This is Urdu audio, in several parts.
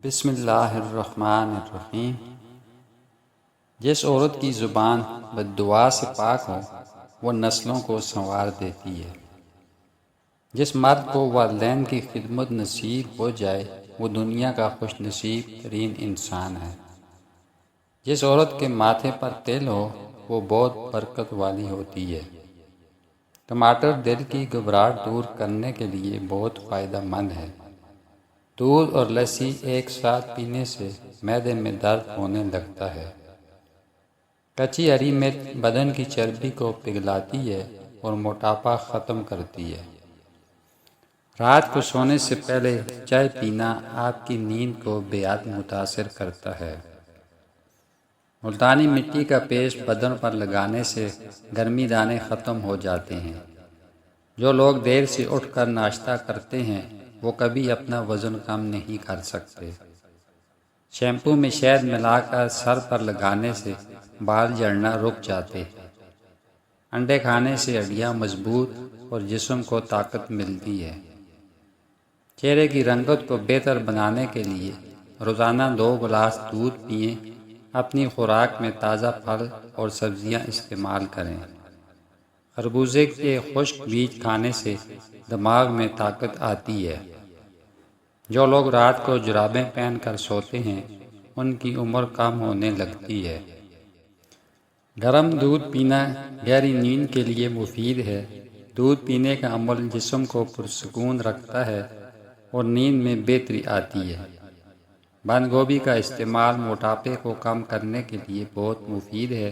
بسم اللہ الرحمن الرحیم۔ جس عورت کی زبان بددعا سے پاک ہو وہ نسلوں کو سنوار دیتی ہے۔ جس مرد کو والدین کی خدمت نصیب ہو جائے وہ دنیا کا خوش نصیب ترین انسان ہے۔ جس عورت کے ماتھے پر تل ہو وہ بہت برکت والی ہوتی ہے۔ ٹماٹر دل کی گھبراہٹ دور کرنے کے لیے بہت فائدہ مند ہے۔ دودھ اور لسی ایک ساتھ پینے سے معدے میں درد ہونے لگتا ہے۔ کچی ہری مرچ بدن کی چربی کو پگھلاتی ہے اور موٹاپا ختم کرتی ہے۔ رات کو سونے سے پہلے چائے پینا آپ کی نیند کو بے حد متاثر کرتا ہے۔ ملتانی مٹی کا پیسٹ بدن پر لگانے سے گرمی دانے ختم ہو جاتے ہیں۔ جو لوگ دیر سے اٹھ کر ناشتہ کرتے ہیں وہ کبھی اپنا وزن کم نہیں کر سکتے۔ شیمپو میں شہد ملا کر سر پر لگانے سے بال جھڑنا رک جاتے ہیں۔ انڈے کھانے سے ہڈیاں مضبوط اور جسم کو طاقت ملتی ہے۔ چہرے کی رنگت کو بہتر بنانے کے لیے روزانہ 2 گلاس دودھ پئیں۔ اپنی خوراک میں تازہ پھل اور سبزیاں استعمال کریں۔ خربوزے کے خشک بیج کھانے سے دماغ میں طاقت آتی ہے۔ جو لوگ رات کو جرابیں پہن کر سوتے ہیں ان کی عمر کم ہونے لگتی ہے۔ گرم دودھ پینا گہری نیند کے لیے مفید ہے۔ دودھ پینے کا عمل جسم کو پرسکون رکھتا ہے اور نیند میں بہتری آتی ہے۔ بند گوبھی کا استعمال موٹاپے کو کم کرنے کے لیے بہت مفید ہے۔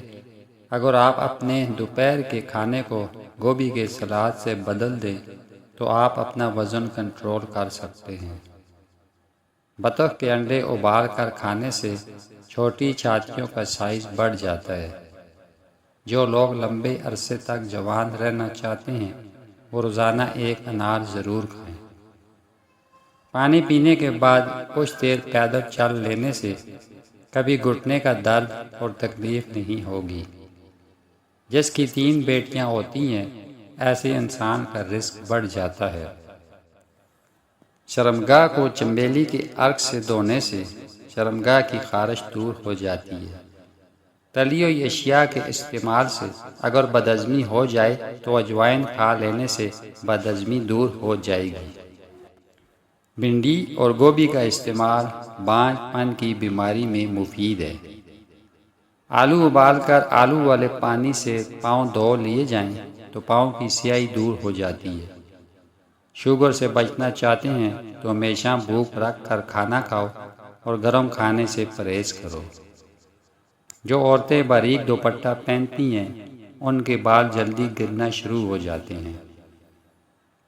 اگر آپ اپنے دوپہر کے کھانے کو گوبھی کے سلاد سے بدل دیں تو آپ اپنا وزن کنٹرول کر سکتے ہیں۔ بطخ کے انڈے ابال کر کھانے سے چھوٹی چھاتیوں کا سائز بڑھ جاتا ہے۔ جو لوگ لمبے عرصے تک جوان رہنا چاہتے ہیں وہ روزانہ 1 انار ضرور کھائیں۔ پانی پینے کے بعد کچھ دیر پیدل چل لینے سے کبھی گھٹنے کا درد اور تکلیف نہیں ہوگی۔ جس کی 3 بیٹیاں ہوتی ہیں ایسے انسان کا رزق بڑھ جاتا ہے۔ شرمگاہ کو چنبیلی کے عرق سے دھونے سے شرمگاہ کی خارش دور ہو جاتی ہے۔ تلی ہوئی اشیاء کے استعمال سے اگر بدہضمی ہو جائے تو اجوائن کھا لینے سے بدہضمی دور ہو جائے گی۔ بھنڈی اور گوبھی کا استعمال بانجھ پن کی بیماری میں مفید ہے۔ آلو ابال کر آلو والے پانی سے پاؤں دھو لیے جائیں تو پاؤں کی سیاہی دور ہو جاتی ہے۔ شوگر سے بچنا چاہتے ہیں تو ہمیشہ بھوک رکھ کر کھانا کھاؤ اور گرم کھانے سے پرہیز کرو۔ جو عورتیں باریک دوپٹہ پہنتی ہیں ان کے بال جلدی گرنا شروع ہو جاتے ہیں۔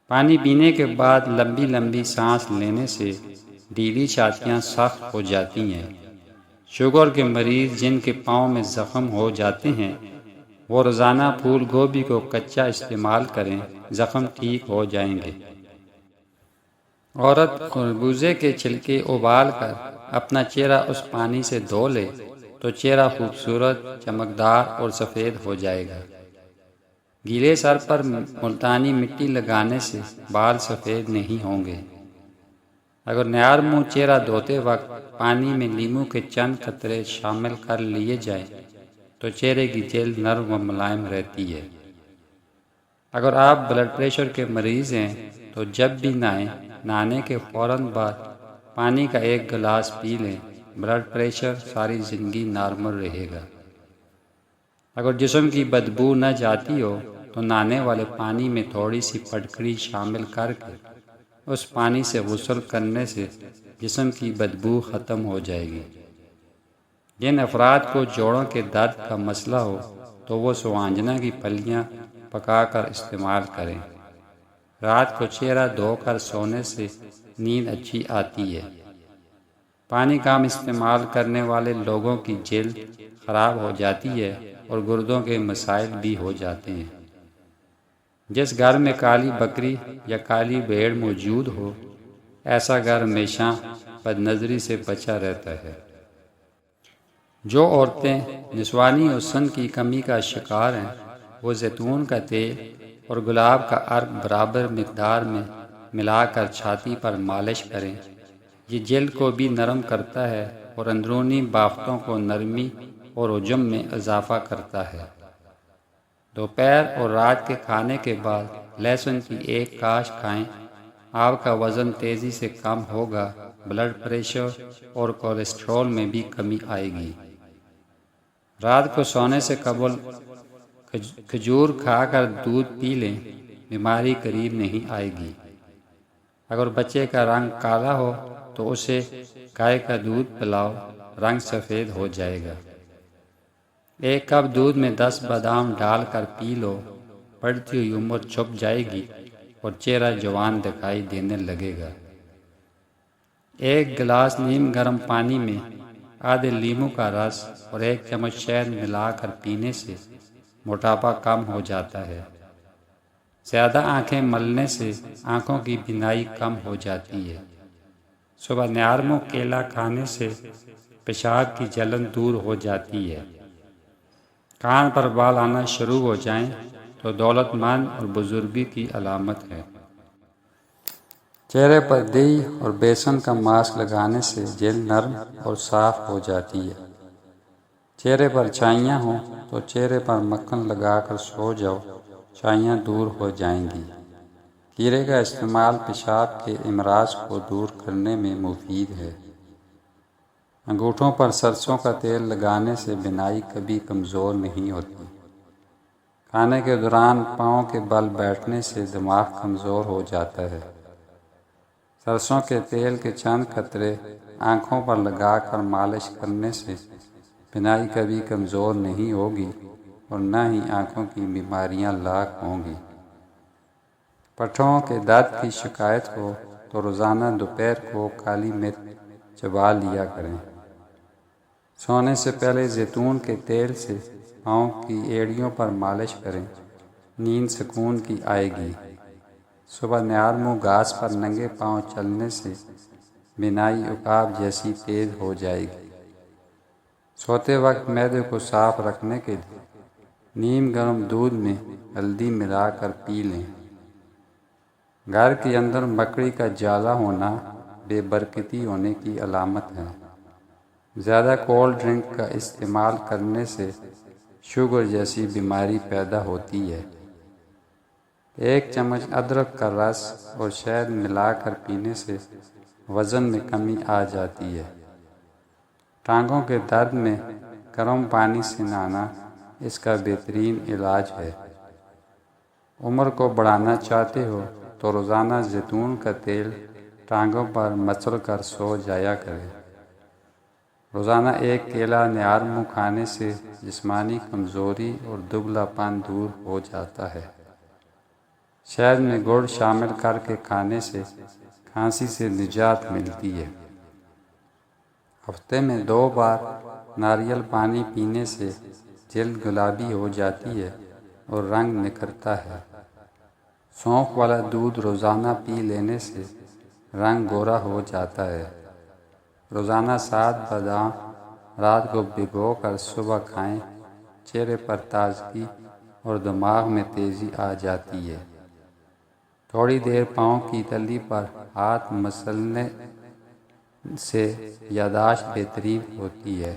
پانی پینے کے بعد لمبی لمبی سانس لینے سے ڈھیلی چھاتیاں سخت ہو جاتی ہیں۔ شوگر کے مریض جن کے پاؤں میں زخم ہو جاتے ہیں وہ روزانہ پھول گوبھی کو کچا استعمال کریں، زخم ٹھیک ہو جائیں گے۔ عورت خربوزے کے چھلکے ابال کر اپنا چہرہ اس پانی سے دھو لے تو چہرہ خوبصورت، چمکدار اور سفید ہو جائے گا۔ گیلے سر پر ملتانی مٹی لگانے سے بال سفید نہیں ہوں گے۔ اگر نیار منہ چہرہ دھوتے وقت پانی میں لیموں کے چند قطرے شامل کر لیے جائیں تو چہرے کی جلد نرم و ملائم رہتی ہے۔ اگر آپ بلڈ پریشر کے مریض ہیں تو جب بھی نہائیں نہانے کے فوراً بعد پانی کا 1 گلاس پی لیں، بلڈ پریشر ساری زندگی نارمل رہے گا۔ اگر جسم کی بدبو نہ جاتی ہو تو نہانے والے پانی میں تھوڑی سی پھٹکری شامل کر کے اس پانی سے غسل کرنے سے جسم کی بدبو ختم ہو جائے گی۔ جن افراد کو جوڑوں کے درد کا مسئلہ ہو تو وہ سوانجنا کی پھلیاں پکا کر استعمال کریں۔ رات کو چہرہ دھو کر سونے سے نیند اچھی آتی ہے۔ پانی کم استعمال کرنے والے لوگوں کی جلد خراب ہو جاتی ہے اور گردوں کے مسائل بھی ہو جاتے ہیں۔ جس گھر میں کالی بکری یا کالی بھیڑ موجود ہو ایسا گھر ہمیشہ بد نظری سے بچا رہتا ہے۔ جو عورتیں نسوانی حسن کی کمی کا شکار ہیں وہ زیتون کا تیل اور گلاب کا عرق برابر مقدار میں ملا کر چھاتی پر مالش کریں یہ جلد کو بھی نرم کرتا ہے اور اندرونی بافتوں کو نرمی اور حجم میں اضافہ کرتا ہے۔ دوپہر اور رات کے کھانے کے بعد لہسن کی ایک کاش کھائیں، آپ کا وزن تیزی سے کم ہوگا، بلڈ پریشر اور کولیسٹرول میں بھی کمی آئے گی۔ رات کو سونے سے قبل کھجور کھا کر دودھ پی لیں، بیماری قریب نہیں آئے گی۔ اگر بچے کا رنگ کالا ہو تو اسے گائے کا دودھ پلاؤ، رنگ سفید ہو جائے گا۔ ایک کپ دودھ میں 10 بادام ڈال کر پی لو، بڑھتی ہوئی عمر چھپ جائے گی اور چہرہ جوان دکھائی دینے لگے گا۔ ایک گلاس نیم گرم پانی میں آدھے لیموں کا رس اور 1 چمچ شہد ملا کر پینے سے موٹاپا کم ہو جاتا ہے۔ زیادہ آنکھیں ملنے سے آنکھوں کی بینائی کم ہو جاتی ہے۔ صبح نیارمو کیلا کھانے سے پیشاب کی جلن دور ہو جاتی ہے۔ کان پر بال آنا شروع ہو جائیں تو دولت مند اور بزرگی کی علامت ہے۔ چہرے پر دہی اور بیسن کا ماسک لگانے سے جلد نرم اور صاف ہو جاتی ہے۔ چہرے پر چھائیاں ہوں تو چہرے پر مکھن لگا کر سو جاؤ، چھائیاں دور ہو جائیں گی۔ کھیرے کا استعمال پیشاب کے امراض کو دور کرنے میں مفید ہے۔ انگوٹھوں پر سرسوں کا تیل لگانے سے بینائی کبھی کمزور نہیں ہوتی۔ کھانے کے دوران پاؤں کے بل بیٹھنے سے دماغ کمزور ہو جاتا ہے۔ سرسوں کے تیل کے چند قطرے آنکھوں پر لگا کر مالش کرنے سے بینائی کبھی کمزور نہیں ہوگی اور نہ ہی آنکھوں کی بیماریاں لاحق ہوں گی۔ پٹھوں کے درد کی شکایت ہو تو روزانہ دوپہر کو کالی مرچ چبا لیا کریں۔ سونے سے پہلے زیتون کے تیل سے پاؤں کی ایڑیوں پر مالش کریں، نیند سکون کی آئے گی۔ صبح نیارمو گھاس پر ننگے پاؤں چلنے سے بینائی عقاب جیسی تیز ہو جائے گی۔ سوتے وقت معدے کو صاف رکھنے کے لیے نیم گرم دودھ میں ہلدی ملا کر پی لیں۔ گھر کے اندر مکڑی کا جالا ہونا بے برکتی ہونے کی علامت ہے۔ زیادہ کولڈ ڈرنک کا استعمال کرنے سے شوگر جیسی بیماری پیدا ہوتی ہے۔ 1 چمچ ادرک کا رس اور شہد ملا کر پینے سے وزن میں کمی آ جاتی ہے۔ ٹانگوں کے درد میں گرم پانی سے نہانا اس کا بہترین علاج ہے۔ عمر کو بڑھانا چاہتے ہو تو روزانہ زیتون کا تیل ٹانگوں پر مچل کر سو جایا کریں۔ روزانہ 1 کیلا نیارمو کھانے سے جسمانی کمزوری اور دبلا پن دور ہو جاتا ہے۔ شہد میں گڑ شامل کر کے کھانے سے کھانسی سے نجات ملتی ہے۔ ہفتے میں 2 بار ناریل پانی پینے سے جلد گلابی ہو جاتی ہے اور رنگ نکھرتا ہے۔ سونف والا دودھ روزانہ پی لینے سے رنگ گورا ہو جاتا ہے۔ روزانہ 7 بادام رات کو بھگو کر صبح کھائیں، چہرے پر تازگی اور دماغ میں تیزی آ جاتی ہے۔ تھوڑی دیر پاؤں کی تلی پر ہاتھ مسلنے سے یادداشت بہترین ہوتی ہے۔